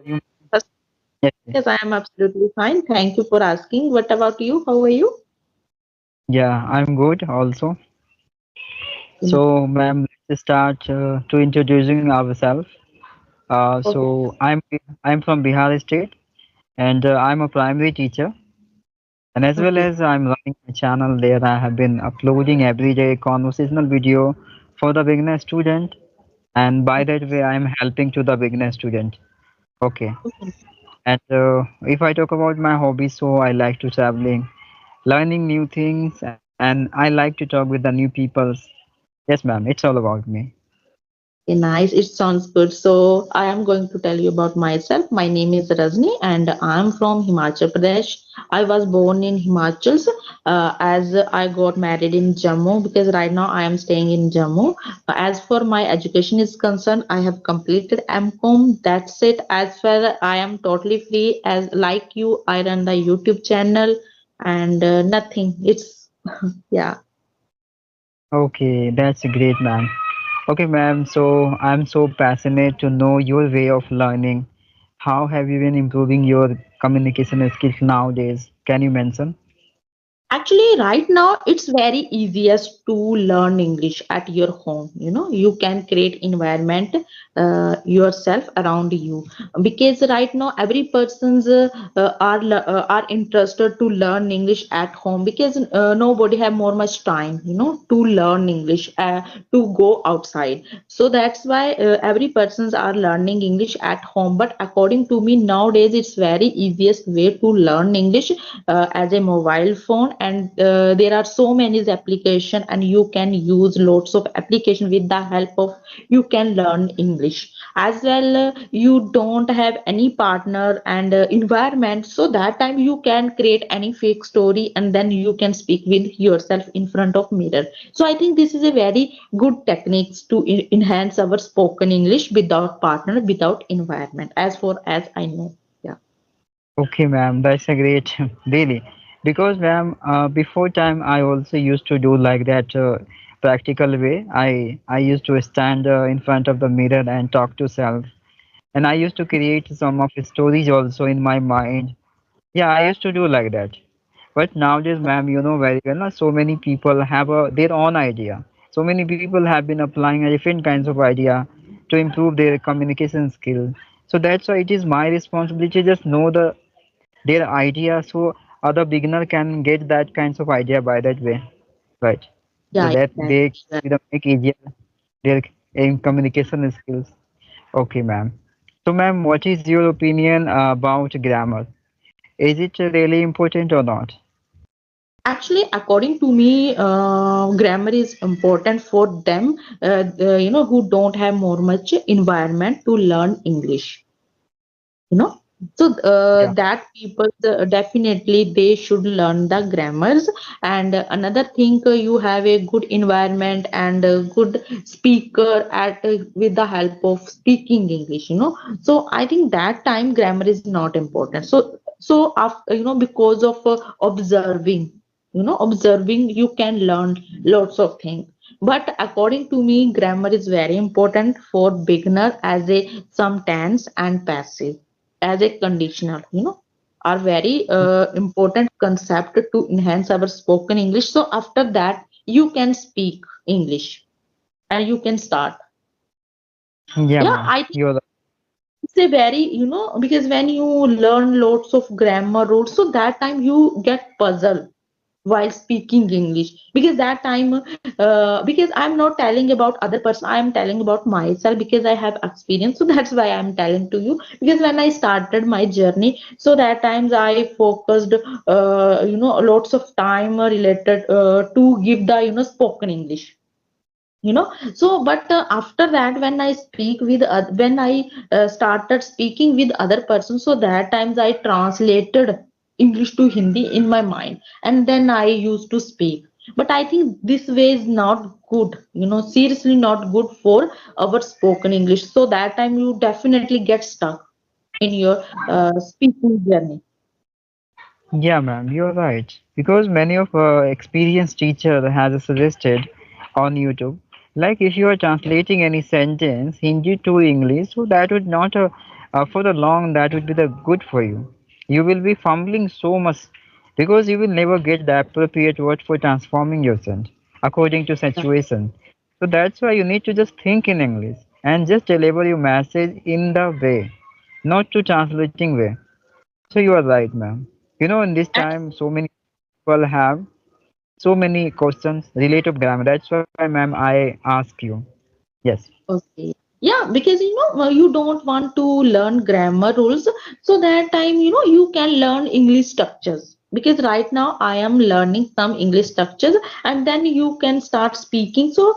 you? Yes, Yes, yes, I am absolutely fine. Thank you for asking. What about you? How are you? yeah, I'm good also. Mm. So, ma'am, let's start to introducing ourselves. Okay. I'm from Bihar state, and I'm a primary teacher. And as well Okay. as I'm running a channel there, I have been uploading everyday conversational video for the beginner student, and by that way, I'm helping to the beginner student. Okay. Okay. And if I talk about my hobbies, so I like to traveling, learning new things, and I like to talk with the new peoples. Yes, ma'am, it's all about me. Okay, nice. It sounds good. So I am going to tell you about myself. My name is Rajni and I'm from Himachal Pradesh. I was born in Himachal as I got married in Jammu because right now I am staying in Jammu. As for my education is concerned, I have completed MCOM. That's it. As far I am totally free as like you, I run the YouTube channel and nothing. It's yeah. Okay, that's great, ma'am. Okay, ma'am, so I'm so passionate to know your way of learning. How have you been improving your communication skills nowadays? Can you mention? Actually, right now it's very easiest to learn English at your home. You can create environment yourself around you because right now every person's are interested to learn English at home because nobody have more much time, to learn English to go outside. So that's why every persons are learning English at home. But according to me, nowadays it's very easiest way to learn English as a mobile phone and there are so many application and you can use lots of application with the help of you can learn English as well. You don't have any partner and environment, so that time you can create any fake story and then you can speak with yourself in front of mirror. So I think this is a very good techniques to enhance our spoken English without partner, without environment, as far as I know. Yeah. Okay, ma'am, that's a great, really. Because, ma'am, before time I also used to do like that practical way. I used to stand in front of the mirror and talk to self, and I used to create some of the stories also in my mind. Yeah, I used to do like that. But nowadays, ma'am, you know very well, so many people have their own idea. So many people have been applying a different kinds of idea to improve their communication skill. So that's why it is my responsibility to just know their idea so other beginner can get that kinds of idea by that way, right? So Yeah, that they exactly. can make easier their communication skills. Okay, ma'am. So, ma'am, what is your opinion about grammar? Is it really important or not? Actually, according to me, grammar is important for them, who don't have more much environment to learn English. You know, so Yeah. that people definitely they should learn the grammars. And another thing, you have a good environment and a good speaker at with the help of speaking English. So I think that time grammar is not important. So after, because of observing you can learn lots of things. But according to me, grammar is very important for beginner as a some tense and passive as a conditional, are very important concept to enhance our spoken English. So after that you can speak English and you can start. Yeah, Yeah, ma'am. I think You're it's a very, because when you learn lots of grammar rules, so that time you get puzzled while speaking English, because that time because I'm not telling about other person, I'm telling about myself because I have experience. So that's why I'm telling to you, because when I started my journey, so that times I focused lots of time related to give the spoken English. So but after that when I speak with when I started speaking with other persons, so that times I translated English to Hindi in my mind and then I used to speak. But I think this way is not good, seriously not good for our spoken English. So that time you definitely get stuck in your speaking journey. Yeah, ma'am, you're right. Because many of experienced teacher has suggested on YouTube, like if you are translating any sentence Hindi to English, so that would not for the long that would be the good for you. You will be fumbling so much because you will never get the appropriate word for transforming yourself according to situation. So that's why you need to just think in English and just deliver your message in the way, not to translating way. So you are right, ma'am. You know, in this time, so many people have so many questions related to grammar. That's why, ma'am, I ask you. Yes. Okay. Yeah, because you don't want to learn grammar rules, so that time you can learn English structures. Because right now I am learning some English structures, and then you can start speaking. So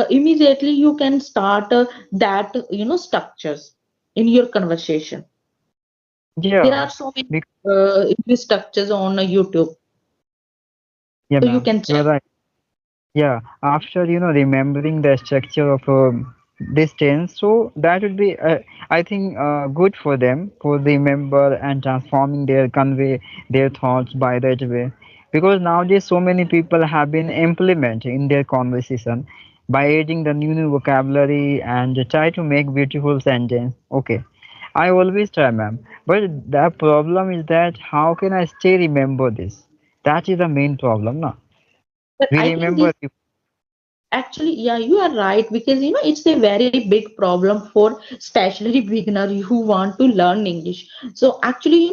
immediately you can start that structures in your conversation. There Yeah. are so many Bec- English structures on YouTube, yeah, so you ma'am. can You are check. right. Yeah, after remembering the structure of this tense, so that would be I think good for them for remember and transforming their convey their thoughts by that way, because nowadays so many people have been implementing in their conversation by adding the new vocabulary and try to make beautiful sentence. Okay, I always try, ma'am, but the problem is that how can I stay remember this? That is the main problem, no? But We I think this remember. actually, yeah, you are right because it's a very big problem for especially beginner who want to learn English. So actually,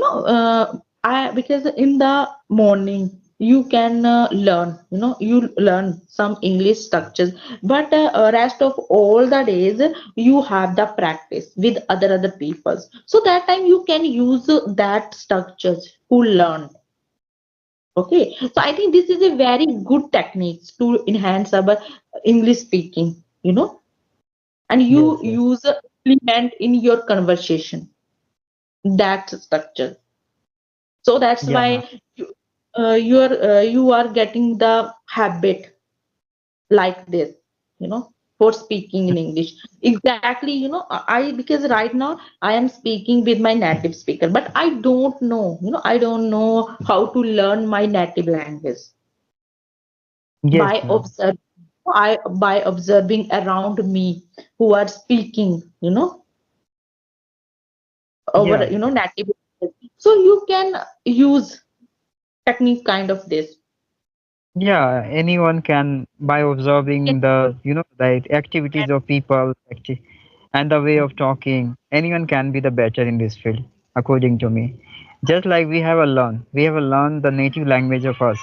I because in the morning you can learn, you learn some English structures, but rest of all the days you have the practice with other peoples. So that time you can use that structures to learn. Okay, so I think this is a very good technique to enhance our English speaking, and you Yes, yes. use implement in your conversation that structure. So that's Yeah, ma'am. why you are getting the habit like this, for speaking in English. Exactly, I because right now I am speaking with my native speaker, but I don't know, I don't know how to learn my native language Yes, by ma'am. observing by observing around me who are speaking over Yeah, native language. So you can use technique kind of this. yeah. Anyone can by observing the activities of people and the way of talking. Anyone can be the better in this field, according to me. Just like we have learned the native language of us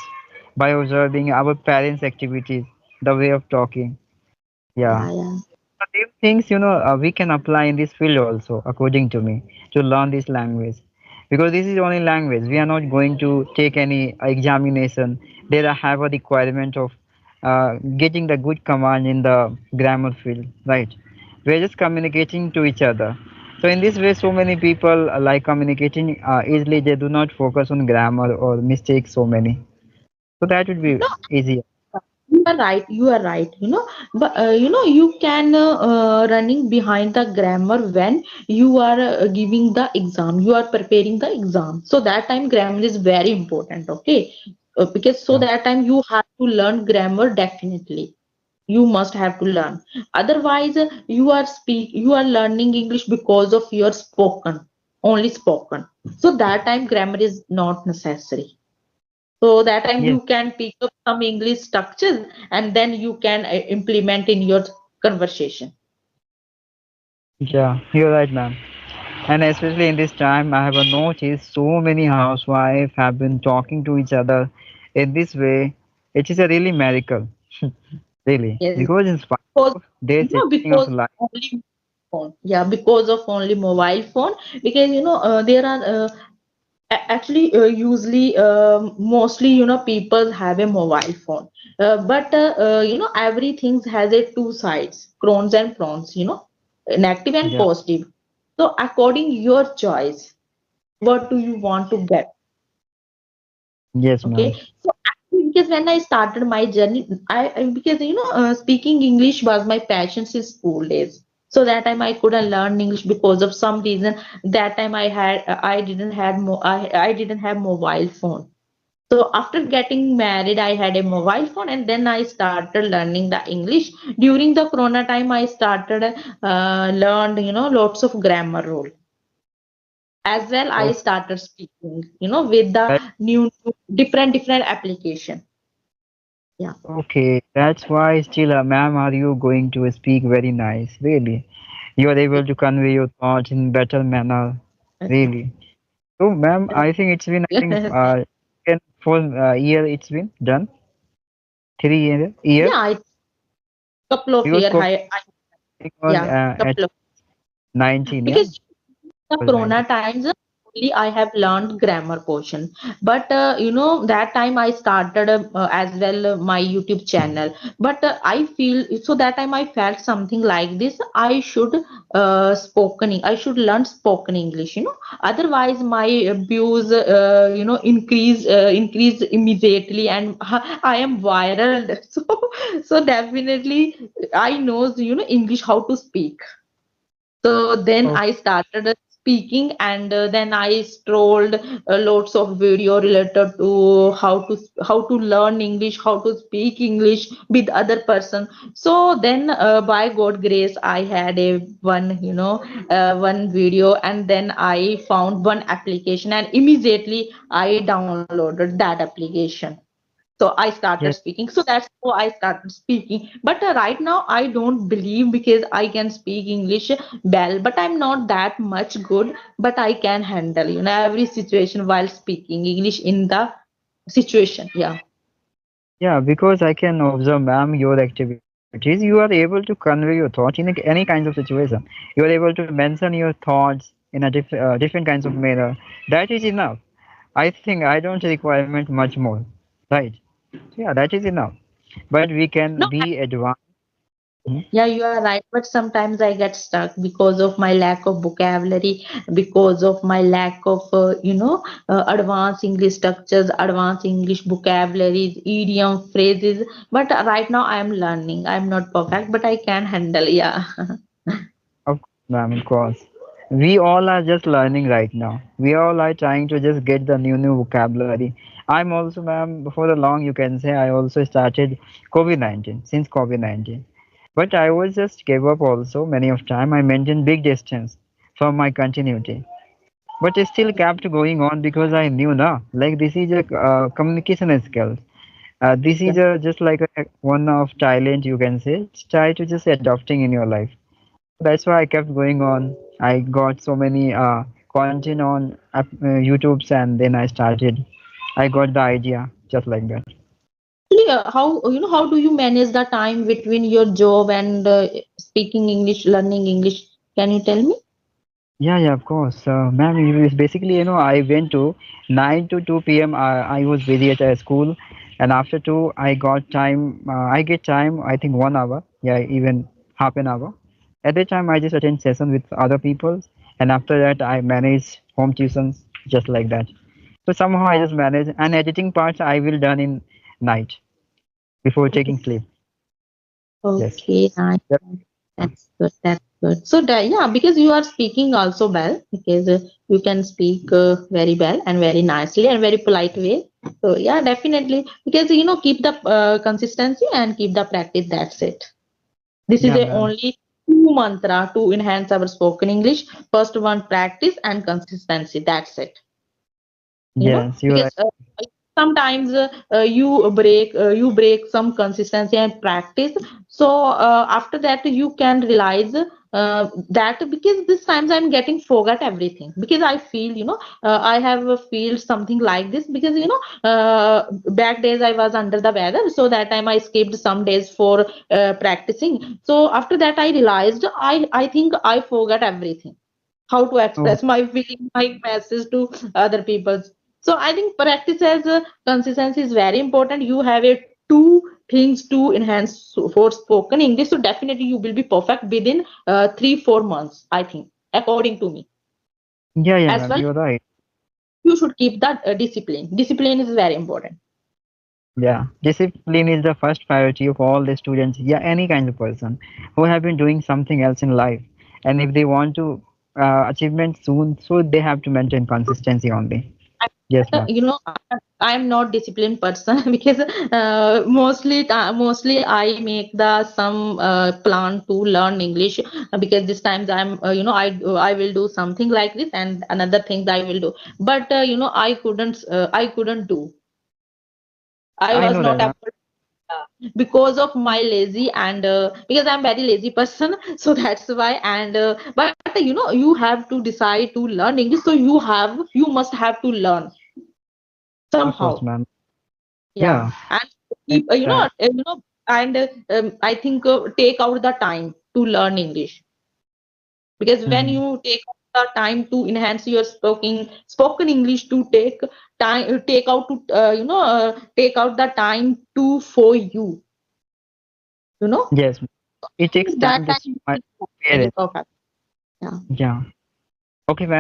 by observing our parents' activities, the way of talking. Yeah. Yeah, yeah. But these things, we can apply in this field also, according to me, to learn this language. Because this is only language. We are not going to take any examination. There have a requirement of getting the good command in the grammar field, right? We're just communicating to each other. So in this way, so many people like communicating easily. They do not focus on grammar or mistakes so many. So that would be No, easier. you are right. You are right. But you can running behind the grammar when you are giving the exam. You are preparing the exam. So that time grammar is very important. Okay, because so Yeah. that time you have to learn grammar definitely. You must have to learn. Otherwise, you are learning English because of your spoken, only spoken. So that time grammar is not necessary. So that time Yes. you can pick up some English structures and then you can implement in your conversation. Yeah. You're right, ma'am. And especially in this time, I have noticed so many housewives have been talking to each other in this way. It is a really miracle, really, Yes, because in spite because of their situation of because life, only phone. Yeah, because of only mobile phone. Because there are actually usually mostly people have a mobile phone, but everything has a two sides, pros and cons. Negative and yeah, positive. So according your choice, what do you want to get? yes, Okay, ma'am, so actually, because when I started my journey, because speaking English was my passion since school days. So that time I couldn't learn English because of some reason. That time I didn't had I didn't have mobile phone. So after getting married, I had a mobile phone, and then I started learning the English. During the Corona time, I started learned lots of grammar rule. As well, I Oh, started speaking, with the that, different application. Yeah. okay. That's why still, ma'am, are you going to speak very nice? Really, you are able to convey your thoughts in better manner. Really. So, ma'am, I think it's been, I think, 4 year it's been done. 3 year Yeah, it's couple of because year COVID high. was Yeah, at couple of 19, yeah, because the was corona 19. times only I have learned grammar portion, but that time I started as well my YouTube channel. But I feel so that time I felt something like this. I should I should learn spoken English. Otherwise my views increase immediately, and I am viral. So definitely I knows English how to speak. So then Oh, I started speaking, and then I scrolled lots of video related to how to learn English, how to speak English with other person. So then, by God grace, I had a one video, and then I found one application, and immediately I downloaded that application. So I started yes. speaking. So that's how I started speaking. But right now I don't believe, because I can speak English well, but I'm not that much good. But I can handle every situation while speaking English in the situation. Yeah. Yeah, because I can observe, ma'am, your activities. You are able to convey your thoughts in any kinds of situation. You are able to mention your thoughts in a different kinds of manner. That is enough. I think I don't requirement much more. Right? Yeah, that is enough. But we can No, be advanced. Hmm? yeah, you are right. But sometimes I get stuck because of my lack of vocabulary, because of my lack of, advanced English structures, advanced English vocabularies, idiom, phrases. But right now I am learning. I'm not perfect, but I can handle. Yeah. Of course, ma'am, of course. We all are just learning right now. We all are trying to just get the new vocabulary. I'm also, ma'am, before the long, you can say I also started COVID-19 since COVID-19. But I was just gave up also many of time. I maintained big distance from my continuity. But it still kept going on because I knew now, like this is a communication skill. This is just like one of talent you can say. Try to just adopting in your life. That's why I kept going on. I got so many content on YouTube's, and then I started. I got the idea just like that. Actually, how do you manage the time between your job and speaking English, learning English? Can you tell me? Yeah, yeah, of course. Ma'am, it was basically, I went to 9 to 2 p.m. I was busy at a school, and after 2, I got time. I get time, I think 1 hour, yeah, even half an hour. At that time, I just attend session with other people, and after that, I manage home tuitions just like that. So somehow I just manage, and editing parts I will done in night before taking sleep. Yes. Okay, nice. Yep. That's good. That's good. So, yeah, because you are speaking also well, because you can speak very well and very nicely and very polite way. So, yeah, definitely. Because, keep the consistency and keep the practice. That's it. This is Yeah, a ma'am. only two mantra to enhance our spoken English. First one, practice and consistency. That's it. Yes, you're right. Because sometimes you break some consistency and practice. So after that you can realize that, because this times I'm getting forget everything, because I feel I have a feel something like this, because back days I was under the weather, so that time I skipped some days for practicing. So after that I realized I think I forgot everything, how to Oh, express my feeling, my message to other people. So I think practice as consistency is very important. You have a two things to enhance for spoken English, so definitely you will be perfect within 3-4 months, I think, according to me. yeah, yeah, As ma'am. well, You're right. you should keep that discipline is very important. Yeah, discipline is the first priority of all the students. Yeah, any kind of person who have been doing something else in life, and if they want to achievement soon, so they have to maintain consistency only. Yes, ma'am. I'm not disciplined person because mostly I make the some plan to learn English, because this times I will do something like this and another thing I will do, but I couldn't do. I I was know not that, ma'am. able, because of my lazy, and because I'm very lazy person, so that's why. And but you have to decide to learn English, so you must have to learn Of course, somehow. ma'am. Yeah, Yeah, and I keep, know that. and I think take out the time to learn English, because when Mhm. you take out the time to enhance your spoken English, to take out to take out the time to for you know Yes, ma'am. It takes that time. time This you my will learn it parents. perfect. Yeah. Yeah. Okay, ma'am.